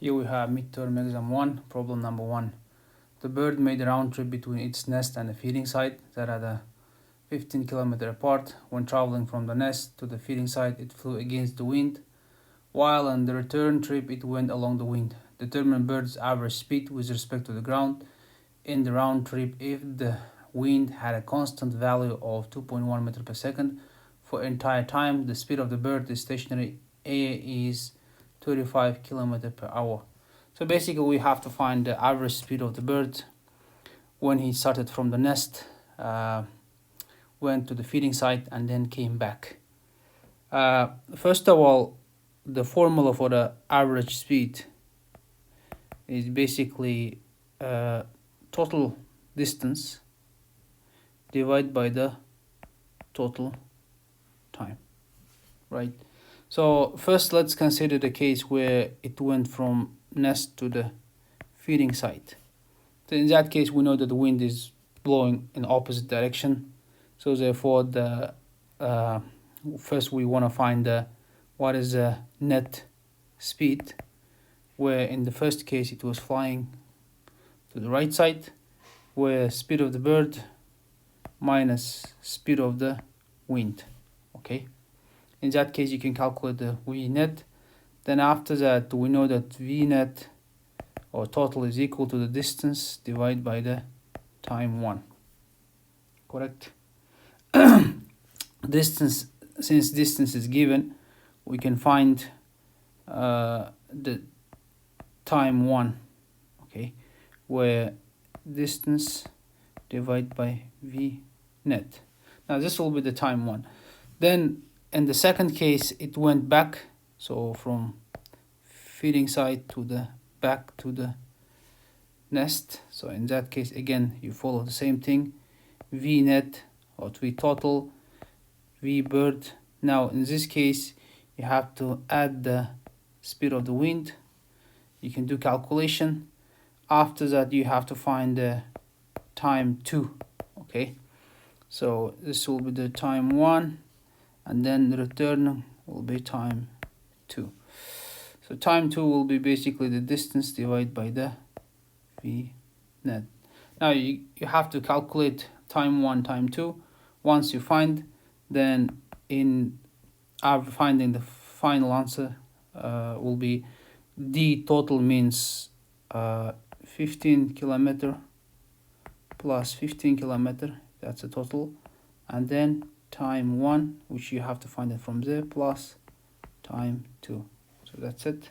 Here we have midterm exam 1, problem number 1. The bird made a round trip between its nest and the feeding site that are the 15 km apart. When traveling from the nest to the feeding site, it flew against the wind, while on the return trip, it went along the wind. Determine bird's average speed with respect to the ground in the round trip if the wind had a constant value of 2.1 meter per second for entire time. The speed of the bird is stationary. A is 35 km per hour. So basically we have to find the average speed of the bird when he started from the nest, went to the feeding site and then came back. First of all, the formula for the average speed is basically total distance divided by the total time, right? So first let's consider the case where it went from nest to the feeding site. So in that case we know that the wind is blowing in opposite direction, so therefore the first we want to find what is the net speed, where in the first case it was flying to the right side, where speed of the bird minus speed of the wind. Okay, in that case you can calculate the V net. Then after that we know that V net or total is equal to the distance divided by the time 1. Correct? Distance, since distance is given, we can find the time 1, okay, where distance divided by V net. Now this will be the time 1. Then in the second case it went back, so from feeding site to the back to the nest. So in that case again you follow the same thing, V net or V total, V bird. Now in this case you have to add the speed of the wind. You can do calculation. After that you have to find the time 2. Okay, so this will be the time 1 and then the return will be time 2. So time 2 will be basically the distance divided by the V net. Now you have to calculate time 1, time 2. Once you find, then in finding the final answer will be D total means 15 kilometer plus 15 kilometer, that's the total, and then time 1, which you have to find it from there, plus time 2. So that's it.